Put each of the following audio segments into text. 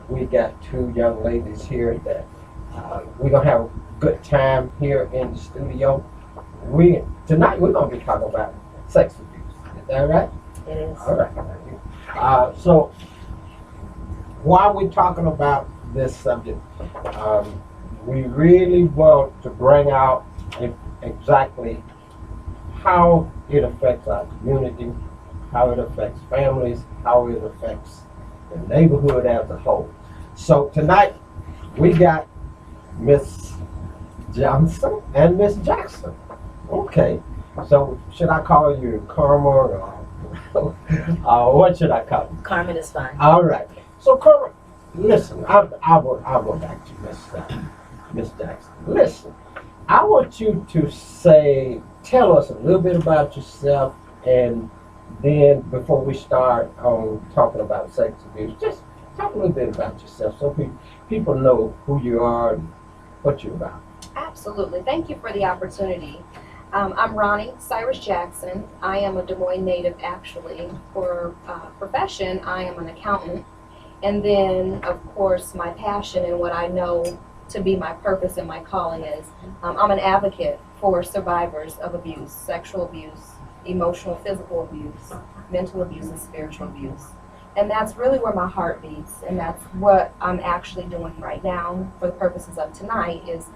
We got two young ladies here that we're gonna have a good time here in the studio. Tonight we're gonna be talking about sex abuse. Is that right? It is. All right. So while we're talking about this subject, we really want to bring out exactly how it affects our community, how it affects families, how it affects the neighborhood as a whole. So tonight we got Miss Johnson and Miss Jackson. Okay. So should I call you Karma or what should I call you? Carmen is fine. All right. So Karma, listen. I'll go back to Miss Jackson. Listen, I want you to tell us a little bit about yourself, and then before we start on talking about sex abuse, just talk a little bit about yourself so people know who you are and what you're about. Absolutely. Thank you for the opportunity. I'm Ronnie Cyrus-Jackson. I am a Des Moines native, actually. For profession, I am an accountant. And then, of course, my passion and what I know to be my purpose and my calling is I'm an advocate for survivors of abuse, sexual abuse, emotional, physical abuse, mental abuse, and spiritual abuse. And that's really where my heart beats, and that's what I'm actually doing right now for the purposes of tonight is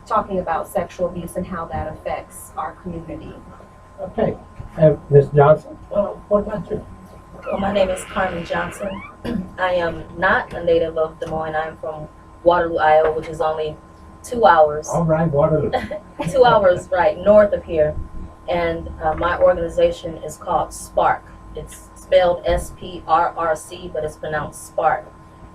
talking about sexual abuse and how that affects our community. Okay. And Ms. Johnson, what about you? Well, my name is Carmen Johnson. I am not a native of Des Moines. I'm from Waterloo, Iowa, which is only 2 hours. All right, Waterloo. 2 hours, right, north of here. And my organization is called SPRRC. It's spelled SPRRC, but it's pronounced SPRRC.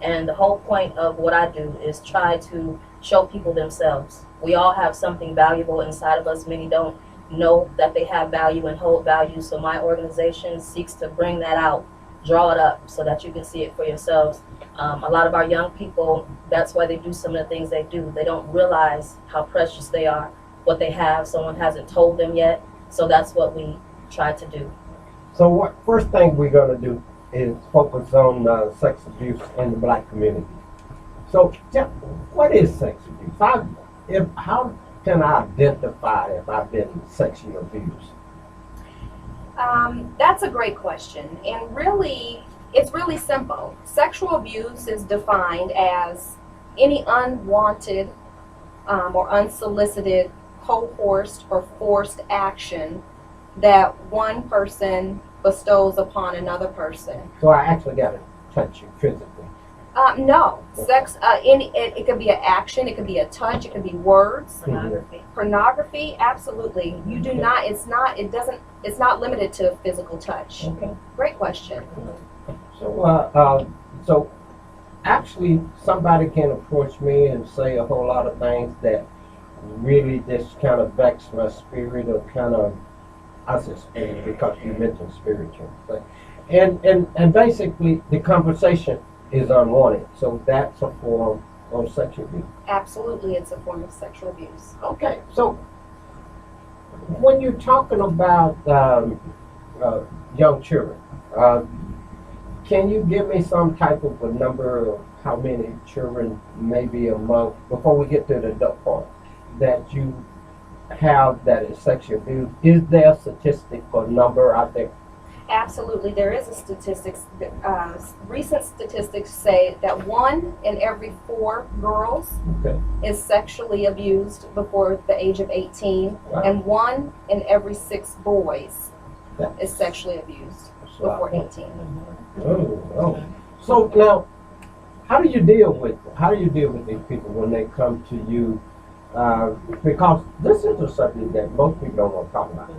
And the whole point of what I do is try to show people themselves. We all have something valuable inside of us. Many don't know that they have value and hold value. So my organization seeks to bring that out, draw it up so that you can see it for yourselves. A lot of our young people, that's why they do some of the things they do. They don't realize how precious they are, what they have. Someone hasn't told them yet. So that's what we try to do. So what first thing we're going to do is focus on sex abuse in the black community. So what is sex abuse? How can I identify if I've been sexually abused? That's a great question. And really, it's really simple. Sexual abuse is defined as any unwanted or unsolicited, coerced, or forced action that one person bestows upon another person. So I actually got to touch you physically. No, sex. It could be an action. It could be a touch. It could be words. Pornography. Pornography. Absolutely. You do not. It's not. It doesn't. It's not limited to physical touch. Okay. Great question. So actually, somebody can approach me and say a whole lot of things that really just kind of vex my spirit, or kind of, I said spirit because you mentioned spiritual. And basically, the conversation is unwanted. So that's a form of sexual abuse. Absolutely, it's a form of sexual abuse. Okay, so when you're talking about young children, can you give me some type of a number of how many children maybe among, before we get to the adult part, that you have that is sexual abuse? Is there a statistic or number out there? Absolutely, there is a statistics. Recent statistics say that 1 in every 4 girls is sexually abused before the age of 18, wow. And 1 in every 6 boys is sexually abused before 18. Oh. So now, how do you deal with these people when they come to you? Because this is a subject that most people don't want to talk about.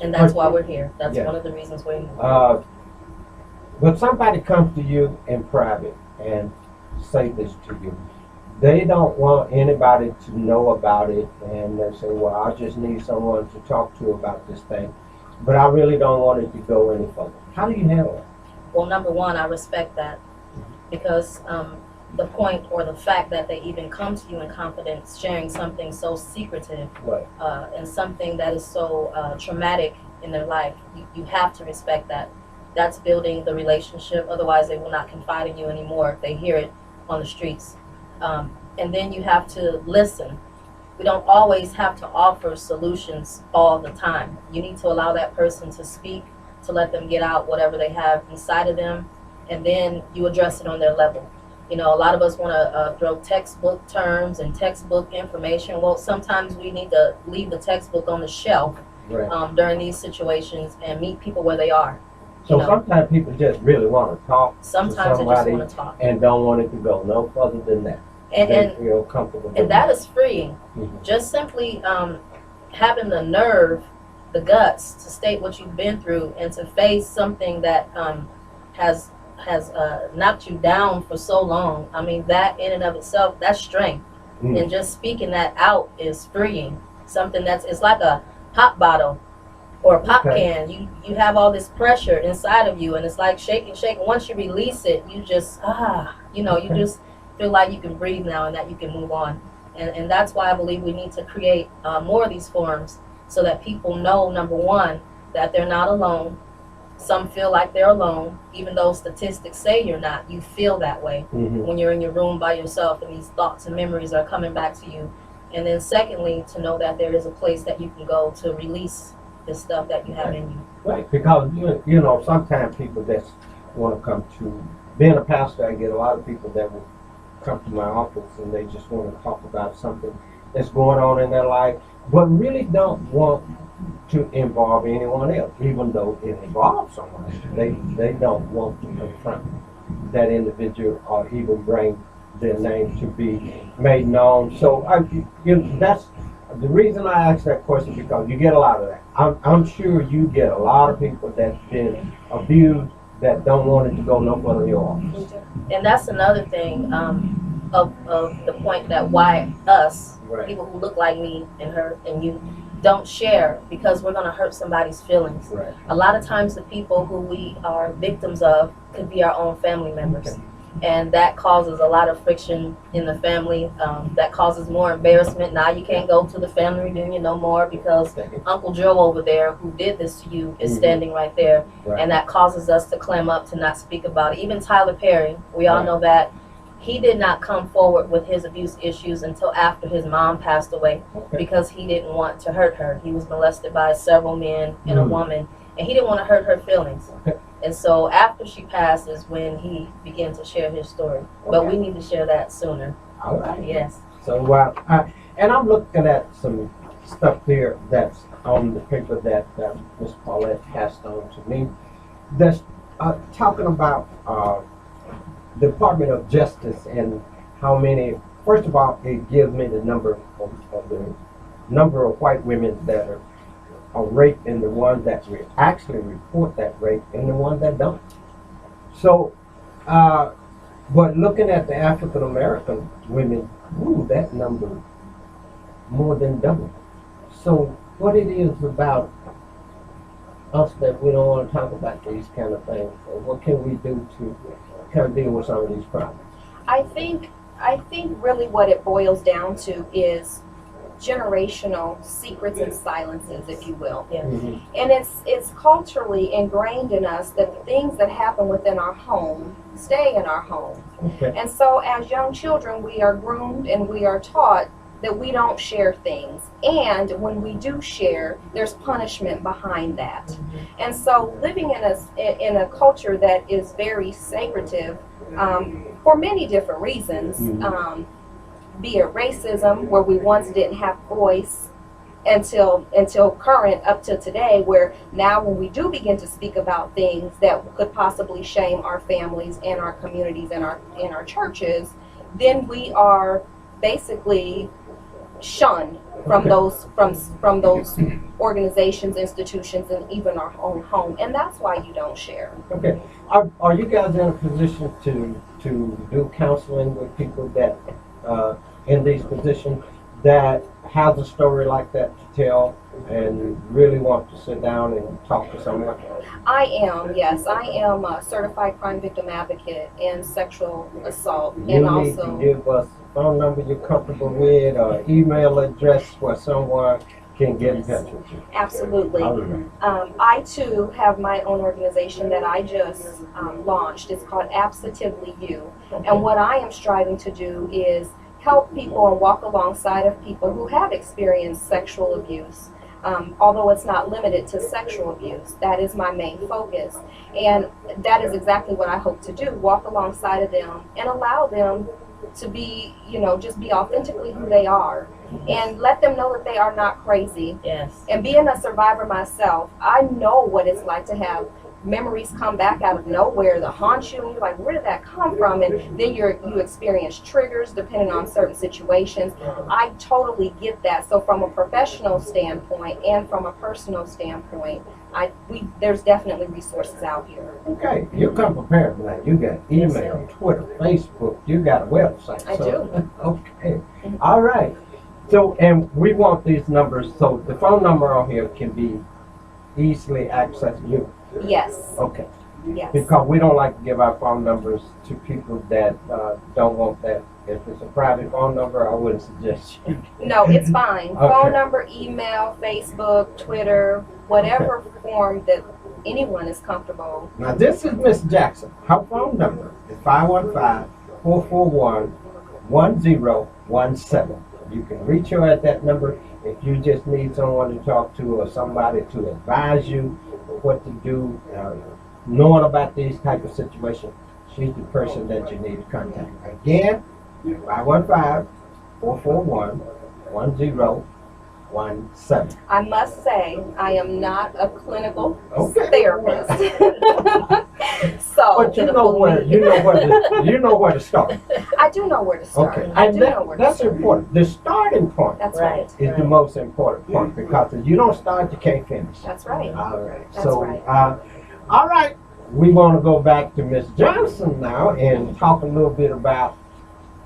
And that's why we're here. That's one of the reasons we're here. When somebody comes to you in private and say this to you, they don't want anybody to know about it, and they say, well, I just need someone to talk to about this thing, but I really don't want it to go any further. How do you handle it? Well, number one, I respect that, because the point or the fact that they even come to you in confidence, sharing something so secretive, right. And something that is so traumatic in their life, you have to respect that. That's building the relationship. Otherwise, they will not confide in you anymore if they hear it on the streets. And then you have to listen. We don't always have to offer solutions all the time. You need to allow that person to speak, to let them get out whatever they have inside of them, and then you address it on their level. You know, a lot of us want to throw textbook terms and textbook information. Well, sometimes we need to leave the textbook on the shelf Right. during these situations and meet people where they are. So know. sometimes people just really want to talk Sometimes to they just somebody want to talk. and don't want it to go no further than that. They And feel comfortable. and that is freeing. Mhm. Just simply having the nerve, the guts to state what you've been through and to face something that has knocked you down for so long. I mean, that in and of itself, that's strength. Mm. And just speaking that out is freeing. Something it's like a pop bottle or a pop Okay. can. You have all this pressure inside of you, and it's like shaking. Once you release it, you just you Okay. just feel like you can breathe now and that you can move on. And that's why I believe we need to create more of these forums so that people know, number one, that they're not alone. Some feel like they're alone, even though statistics say you're not. You feel that way Mhm. when you're in your room by yourself and these thoughts and memories are coming back to you. And then secondly, to know that there is a place that you can go to release the stuff that you have in you. Right, because you know sometimes people just want to come to being a pastor. I get a lot of people that will come to my office and they just want to talk about something that's going on in their life, but really don't want to involve anyone else, even though it involves someone. They don't want to confront that individual or even bring their name to be made known. So that's the reason I asked that question, because you get a lot of that. I'm sure you get a lot of people that's been abused that don't want it to go no further in your office. And that's another thing of the point that why us, Right. people who look like me and her and you, don't share, because we're going to hurt somebody's feelings. Right. A lot of times the people who we are victims of could be our own family members. Okay. And that causes a lot of friction in the family. That causes more embarrassment. Now you can't go to the family reunion no more because Uncle Joe over there who did this to you is Mhm. standing right there. Right. And that causes us to clam up, to not speak about it. Even Tyler Perry, we all Right. know that he did not come forward with his abuse issues until after his mom passed away, Okay. because he didn't want to hurt her. He was molested by several men and a Mm. woman, and he didn't want to hurt her feelings. Okay. And so after she passed is when he began to share his story. But Okay. we need to share that sooner. All right. Yes. So and I'm looking at some stuff here that's on the paper that Ms. Paulette passed on to me. That's talking about the Department of Justice and how many. First of all, it gives me the number of the number of white women that are raped and the ones that actually report that rape and the ones that don't. So, but looking at the African American women, ooh, that number more than double. So what it is about us that we don't want to talk about these kind of things, or what can we do to kind of deal with some of these problems? I think really what it boils down to is generational secrets and silences, if you will. Yeah. Mhm. And it's culturally ingrained in us that the things that happen within our home stay in our home. Okay. And so as young children, we are groomed and we are taught that we don't share things. And when we do share, there's punishment behind that. And so living in a culture that is very secretive, for many different reasons, be it racism, where we once didn't have voice, until current up to today, where now when we do begin to speak about things that could possibly shame our families and our communities and our churches, then we are basically shunned from those organizations, institutions, and even our own home. And that's why you don't share. Okay. Are you guys in a position to do counseling with people that in these positions that has a story like that to tell and really want to sit down and talk to someone? I am, yes. I am a certified crime victim advocate in sexual assault. You And need also, to give us a phone number you're comfortable with or email address where someone can get in touch with you. Absolutely. All right. I too have my own organization that I just launched. It's called Absotively You. And what I am striving to do is help people and walk alongside of people who have experienced sexual abuse. Although it's not limited to sexual abuse, that is my main focus. And that is exactly what I hope to do, walk alongside of them and allow them to be, just be authentically who they are and let them know that they are not crazy. Yes. And being a survivor myself, I know what it's like to have memories come back out of nowhere that haunt you, and you're like, where did that come from? And then you experience triggers depending on certain situations. I totally get that. So from a professional standpoint and from a personal standpoint, there's definitely resources out here. Okay, you come prepared for that. You got email, Twitter, Facebook, you got a website. I do. Okay, all right. So, and we want these numbers, so the phone number on here can be easily accessed. Yes. Okay. Yes. Because we don't like to give our phone numbers to people that don't want that. If it's a private phone number, I wouldn't suggest you. No, it's fine. Okay. Phone number, email, Facebook, Twitter, whatever form that anyone is comfortable. Now, this is Miss Jackson. Her phone number is 515-441-1017. You can reach her at that number if you just need someone to talk to or somebody to advise you what to do, knowing about these type of situations. She's the person that you need to contact. Again, 515-441-1017. I must say, I am not a clinical Okay. therapist. So, But you know where to start. I do know where to start. Okay, I and do know where to that's start. important. The starting point That's Right. right. is the most important part, because if you don't start, you can't finish. That's right. All right. That's So, right. all right. We want to go back to Miss Johnson now and talk a little bit about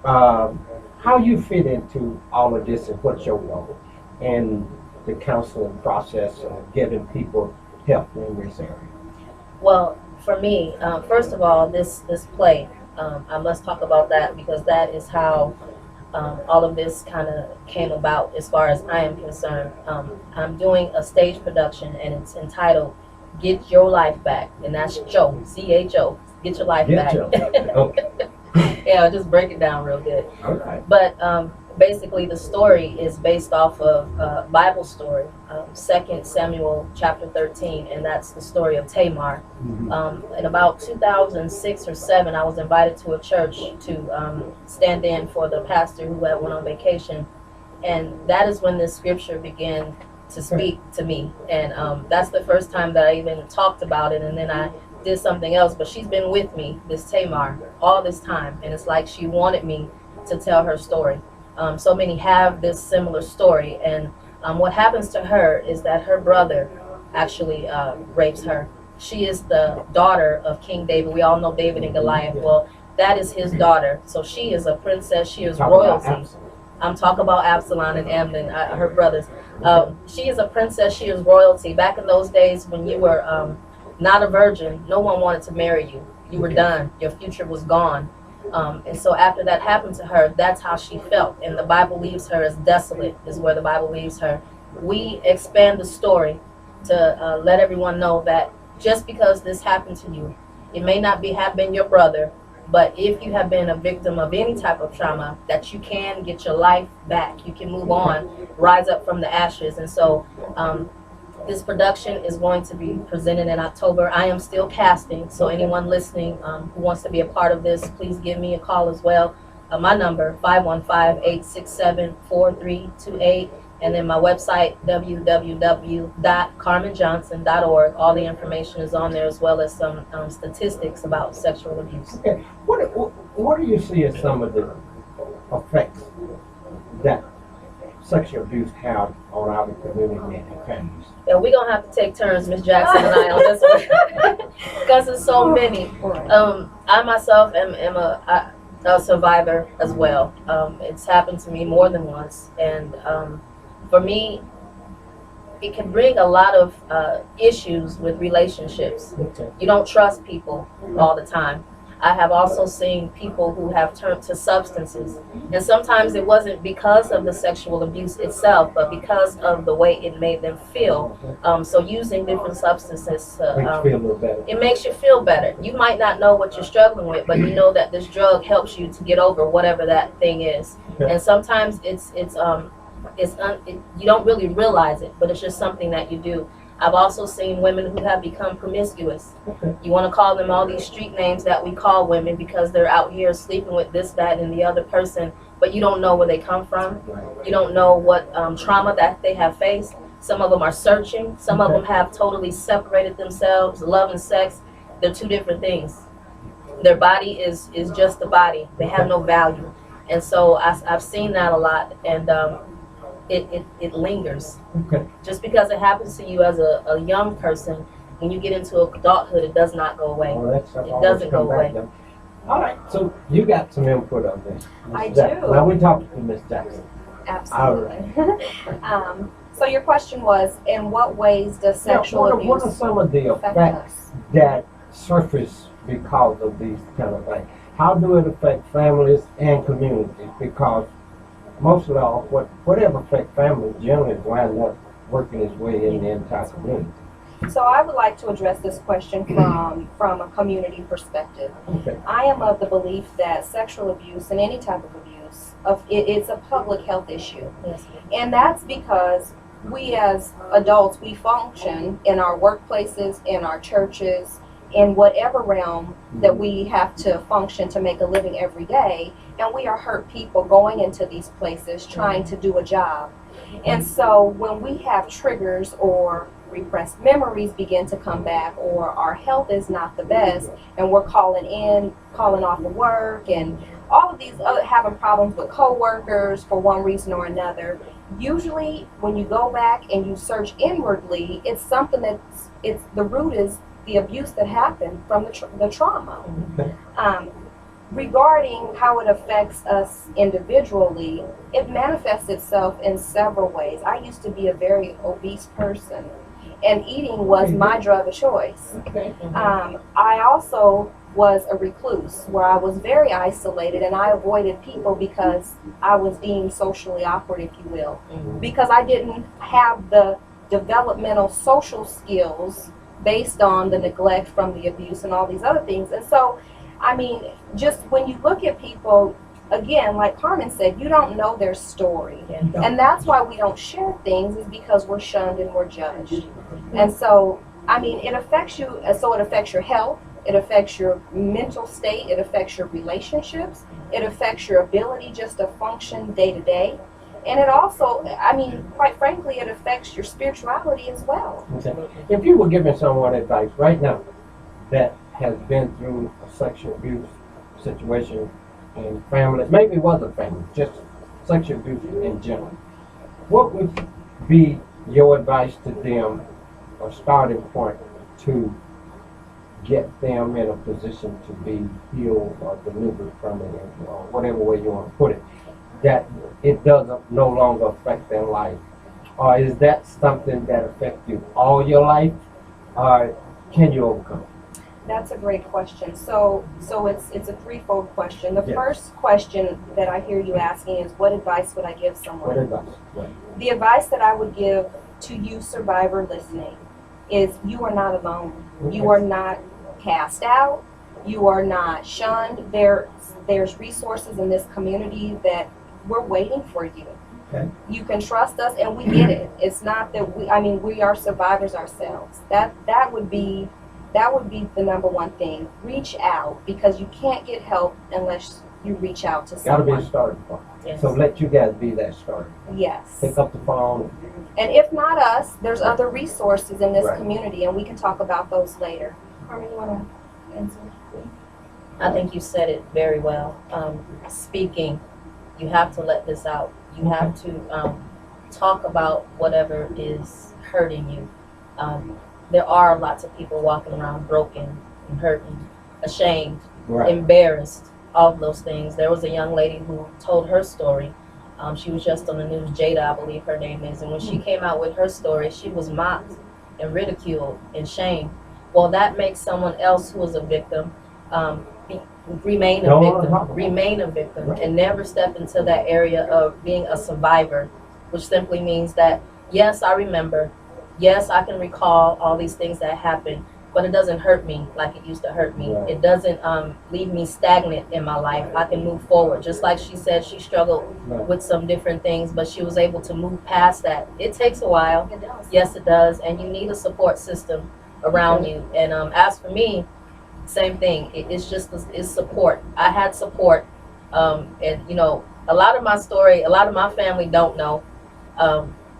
how you fit into all of this and what's your role in the counseling process of giving people help in this area. Well, for me, first of all, this play, I must talk about that because that is how all of this kind of came about as far as I am concerned. I'm doing a stage production and it's entitled Get Your Life Back, and that's Cho, C-H-O, Get Your Life Back. Okay. Yeah, I'll just break it down real good. Okay. But basically the story is based off of a Bible story, 2 Samuel chapter 13, and that's the story of Tamar. In about 2006 or 7, I was invited to a church to stand in for the pastor who had went on vacation, and that is when this scripture began to speak to me, and that's the first time that I even talked about it, and then I did something else. But she's been with me, this Tamar, all this time, and it's like she wanted me to tell her story. So many have this similar story, and what happens to her is that her brother actually rapes her. She is the daughter of King David. We all know David and Goliath. Well, that is his daughter. So she is a princess. She is royalty. I'm talking about Absalom and Amnon, her brothers. She is a princess. She is royalty. Back in those days when you were not a virgin, no one wanted to marry you. You were done. Your future was gone. And so after that happened to her, that's how she felt. And the Bible leaves her as desolate, is where the Bible leaves her. We expand the story to let everyone know that just because this happened to you, it may not have been your brother, but if you have been a victim of any type of trauma, that you can get your life back. You can move on, rise up from the ashes. And so this production is going to be presented in October. I am still casting, so anyone listening who wants to be a part of this, please give me a call as well. My number, 515-867-4328. And then my website, www.carmenjohnson.org. All the information is on there, as well as some statistics about sexual abuse. Okay. What do you see as some of the effects that sexual abuse have on our community and families? Yeah, we're going to have to take turns, Miss Jackson and I, on this one, because there's so many. I myself am a survivor as well. It's happened to me more than once, and for me, it can bring a lot of issues with relationships. Okay. You don't trust people all the time. I have also seen people who have turned to substances. And sometimes it wasn't because of the sexual abuse itself, but because of the way it made them feel. So using different substances Makes you to, feel a little better. it makes you feel better. You might not know what you're struggling with, but you know that this drug helps you to get over whatever that thing is. Okay. And sometimes you don't really realize it, but it's just something that you do. I've also seen women who have become promiscuous. Okay. You want to call them all these street names that we call women because they're out here sleeping with this, that, and the other person, but you don't know where they come from. Right. You don't know what trauma that they have faced. Some of them are searching. Some of Okay. them have totally separated themselves. Love and sex, they're two different things. Their body is just the body. They have no value. And so I've seen that a lot, and it lingers. Okay. Just because it happens to you as a young person, when you get into adulthood, it does not go away. Well, that's It always doesn't come go back away. then. All right, so you got some input on this. I Ms. Jackson. do. Now we talked to Ms. Jackson. Absolutely. So your question was, in what ways does sexual Now, abuse what are some of the affect effects us? that surface because of these kind of things? How do it affect families and communities? Because most of all, whatever affects families generally winds up working its way in the entire community. So I would like to address this question from a community perspective. Okay. I am of the belief that sexual abuse and any type of abuse, it's a public health issue. Yes. And that's because we as adults, we function in our workplaces, in our churches, in whatever realm that we have to function to make a living every day. And we are hurt people going into these places trying to do a job. And so when we have triggers or repressed memories begin to come back, or our health is not the best, and we're calling off of work, and all of these other having problems with coworkers for one reason or another, usually when you go back and you search inwardly, it's something the root is the abuse that happened from the trauma. Okay. Regarding how it affects us individually, it manifests itself in several ways. I used to be a very obese person, and eating was my drug of choice. Okay. I also was a recluse, where I was very isolated, and I avoided people because I was deemed socially awkward, if you will, because I didn't have the developmental social skills based on the neglect from the abuse and all these other things. And so, I mean, just when you look at people, again, like Carmen said, you don't know their story. And that's why we don't share things, is because we're shunned and we're judged. And so, I mean, it affects you, so it affects your health, it affects your mental state, it affects your relationships, it affects your ability just to function day to day. And it also, I mean, quite frankly, it affects your spirituality as well. Okay. If you were giving someone advice right now that has been through a sexual abuse situation in families, maybe it wasn't family, just sexual abuse in general, what would be your advice to them, or starting point to get them in a position to be healed or delivered from it, or whatever way you want to put it, that it doesn't no longer affect their life? Or is that something that affects you all your life, or can you overcome it? That's a great question. So it's a threefold question. The Yes. first question that I hear you asking is, what advice would I give What someone? advice? Right. The advice that I would give to you, survivor listening, is you are not alone. Okay. You are not cast out. You are not shunned. There's resources in this community that we're waiting for you. Okay. You can trust us, and we get it. It's not that we are survivors ourselves. That would be the number one thing. Reach out, because you can't get help unless you reach out to Gotta be someone. a starting point. Yes. So let you guys be that starter. Yes. Pick up the phone. And if not us, there's other resources in this Right. community, and we can talk about those later. Carmen, you want to answer? I think you said it very well. Speaking, you have to let this out. You have to talk about whatever is hurting you. There are lots of people walking around broken and hurting, ashamed, Right. embarrassed, all of those things. There was a young lady who told her story. She was just on the news, Jada, I believe her name is. And when she came out with her story, she was mocked and ridiculed and shamed. Well, that makes someone else who is a victim remain a Don't wanna talk about victim, remain a victim, and never step into that area of being a survivor, which simply means that, yes, I remember, yes, I can recall all these things that happened, but it doesn't hurt me like it used to hurt me. Right. It doesn't leave me stagnant in my life. I can move forward. Just like she said, she struggled Right. with some different things, but she was able to move past that. It takes a while. It does. Yes, it does, and you need a support system around you. And as for me, same thing. It's just it's support. I had support, and you know, a lot of my story, a lot of my family don't know,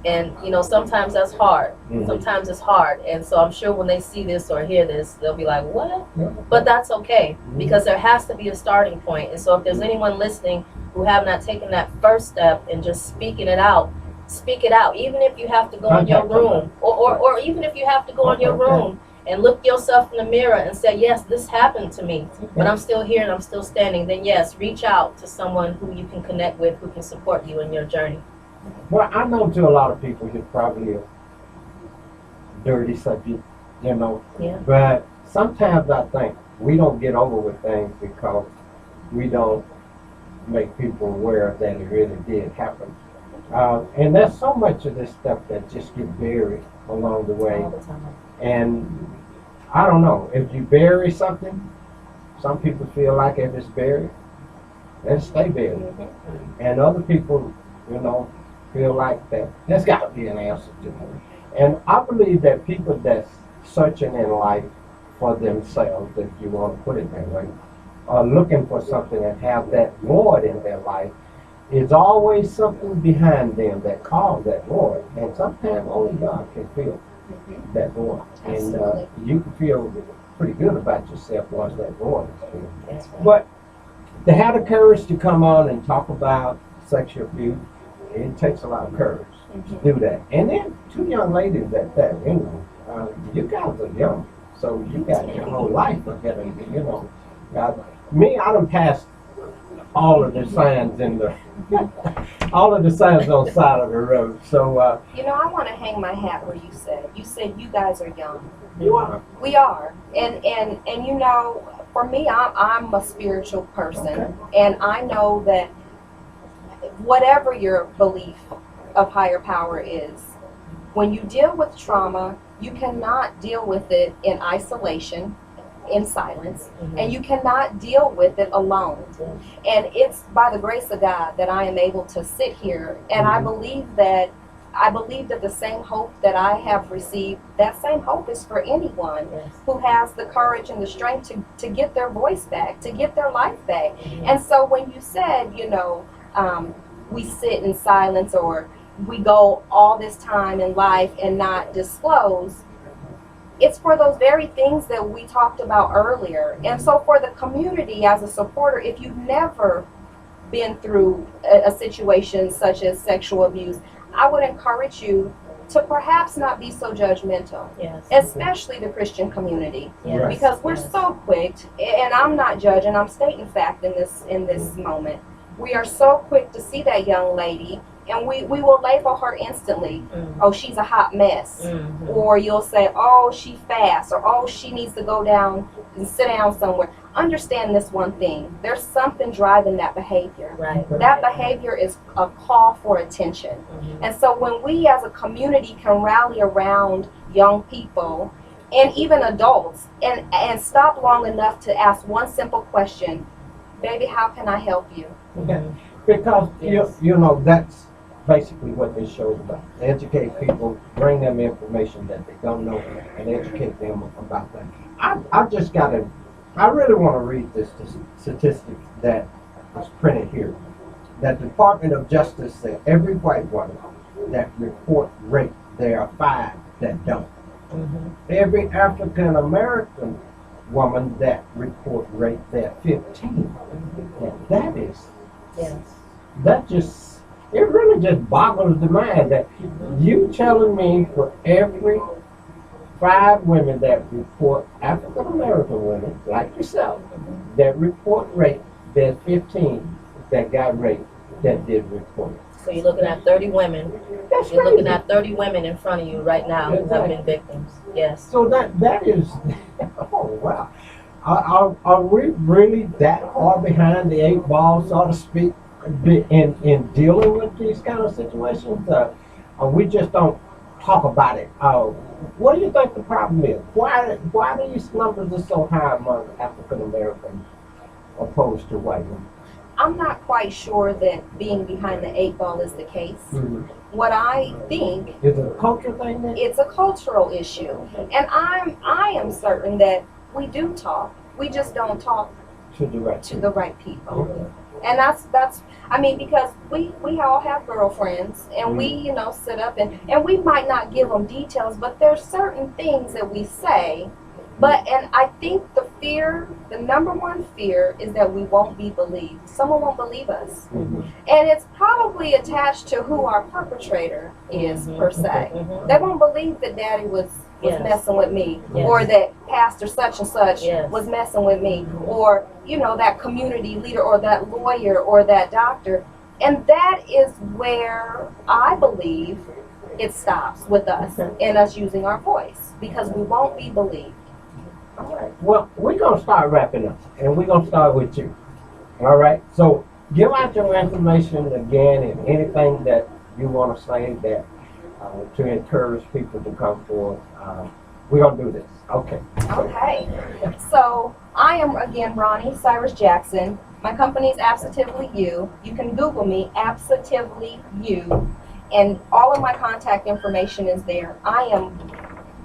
and you know, sometimes that's hard. Mhm. Sometimes it's hard, and so I'm sure when they see this or hear this, they'll be like, "What?" Yeah. But that's okay, because there has to be a starting point. And so if there's anyone listening who have not taken that first step and just speaking it out, speak it out. Even if you have to go in your Contact room, or even if you have to go in your room and look yourself in the mirror and say, yes, this happened to me, but I'm still here and I'm still standing, then yes, reach out to someone who you can connect with, who can support you in your journey. Well, I know to a lot of people it's probably a dirty subject, you know. Yeah. But sometimes I think we don't get over with things because we don't make people aware that it really did happen. And there's so much of this stuff that just get buried along the way. All the time. And I don't know, if you bury something, some people feel like if it's buried, let it stay buried. And other people, you know, feel like that there's got to be an answer to it. And I believe that people that's searching in life for themselves, if you want to put it that way, are looking for something and have that void in their life, is always something behind them that calls that void. And sometimes only God can fill that void. And Absolutely. you can feel pretty good about yourself once that void is filled. That's right. But to have the courage to come on and talk about sexual abuse, it takes a lot of courage to do that. And then two young ladies at that, you know, you guys are young, so you got your whole life ahead of you, you know. Me, I done passed all of the signs in the, all of the signs on the side of the road. So, You know, I want to hang my hat where you said. You said you guys are young. you are. We are, and you know, for me, I'm a spiritual person, Okay. and I know that whatever your belief of higher power is, when you deal with trauma, you cannot deal with it in isolation, in silence, and you cannot deal with it alone. And it's by the grace of God that I am able to sit here, and I believe that the same hope that I have received, that same hope is for anyone Yes. who has the courage and the strength to get their voice back, to get their life back. And so when you said, you know, we sit in silence, or we go all this time in life and not disclose, it's for those very things that we talked about earlier. And so for the community as a supporter, if you've never been through a situation such as sexual abuse, I would encourage you to perhaps not be so judgmental, Yes. especially the Christian community, Yes. because we're Yes. so quick, and I'm not judging, I'm stating fact in this moment. We are so quick to see that young lady, and we will label her instantly. Oh, she's a hot mess. Or you'll say, oh, she fast, or oh, she needs to go down and sit down somewhere. Understand this one thing. There's something driving that behavior. Right. That behavior is a call for attention. And so when we as a community can rally around young people and even adults and stop long enough to ask one simple question, baby, how can I help you? Because, Yes. you know, that's basically what this show is about. Educate people, bring them information that they don't know, and educate them about that. I really want to read this statistic that was printed here. That the Department of Justice said every white woman that report rape, there are 5 that don't. Every African American woman that report rape, there are 15. Now that is, Yes. that just, it really just boggles the mind that you telling me for every 5 women that report, African American women like yourself, that report rape, there's 15 that got raped that did report it. So you're looking at 30 women. That's You're looking crazy. at 30 women in front of you right now who have been victims. Yes. So that is, oh wow. Are we really that far behind the eight ball, so to speak, in dealing with these kind of situations? We just don't talk about it. What do you think the problem is? Why these numbers are so high among African Americans opposed to white women? I'm not quite sure that being behind the eight ball is the case. Mm-hmm. What I think Is it a cultural thing then? it's a cultural issue, and I am certain that we do talk. We just don't talk To the right. to the right people. And that's I mean, because we all have girlfriends, and we, you know, sit up and we might not give them details, but there's certain things that we say. But, and I think the number one fear is that we won't be believed. Someone won't believe us. Mm-hmm. And it's probably attached to who our perpetrator is, per se. They won't believe that daddy was Yes. messing with me, Yes. or that pastor such and such Yes. was messing with me, or, you know, that community leader, or that lawyer, or that doctor. And that is where I believe it stops with us, and us using our voice, because we won't be believed. All right. Well, we're going to start wrapping up, and we're going to start with you. All right? So give out your information again, and anything that you want to say that to encourage people to come forward. We're going to do this. Okay. Okay. So I am, again, Ronnie Cyrus-Jackson. My company is Absotively You. You can Google me, Absotively You, and all of my contact information is there. I am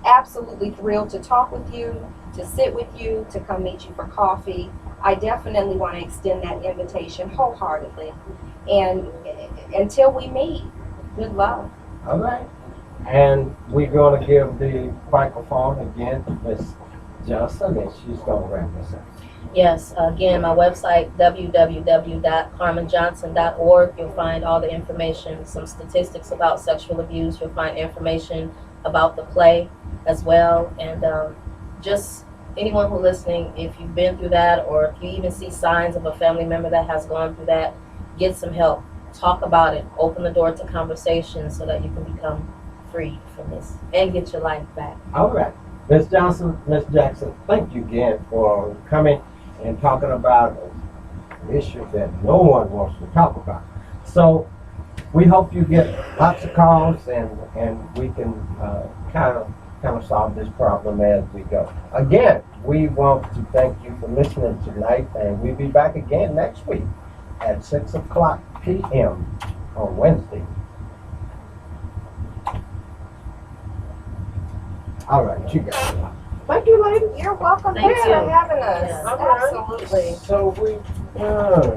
absolutely thrilled to talk with you, to sit with you, to come meet you for coffee. I definitely want to extend that invitation wholeheartedly. And until we meet, good luck. All right. And we're going to give the microphone again to Ms. Johnson, and she's going to wrap us up. Yes, again, my website, www.carmenjohnson.org. You'll find all the information, some statistics about sexual abuse. You'll find information about the play as well. And just anyone who's listening, if you've been through that, or if you even see signs of a family member that has gone through that, get some help. Talk about it. Open the door to conversation so that you can become free from this and get your life back. All right. Ms. Johnson, Ms. Jackson, thank you again for coming and talking about an issue that no one wants to talk about. So we hope you get lots of calls, and we can kind of solve this problem as we go. Again, we want to thank you for listening tonight, and we'll be back again next week at 6:00 p.m. on Wednesday. All right, you guys. Thank you, ladies. You're welcome. Thank Thanks you. for having us. Yes. Absolutely. So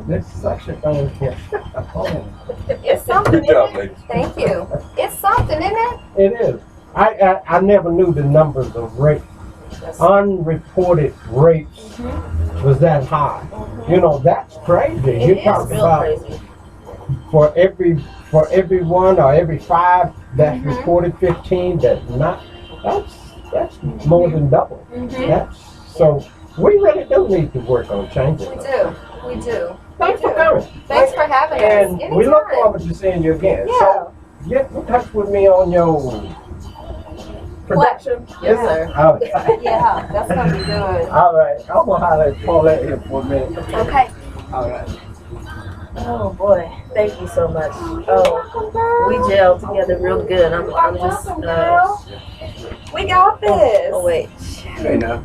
this section thing here. It's something. Good job, isn't it? ladies. Thank you. It's something, isn't it? It is. I never knew the numbers of rape, unreported rapes was that high. You know, that's crazy. It You're is talking real about crazy. for every one or every 5 that's reported, 15 that's not. That's more than double. That's so. We really do need to work on changing. We it. do. We do. Thanks for coming. Thanks for having us. And we look Anytime. forward to seeing you again. Yeah. So get in touch with me on your production. Yes, sir. Oh, Yeah, that's gonna be good. all right. I'm gonna holler at Paulette here for a minute. Okay. All right. Oh boy, thank you so much. Oh, we gelled together real good. I'm just. We got this. Oh wait. Hey now.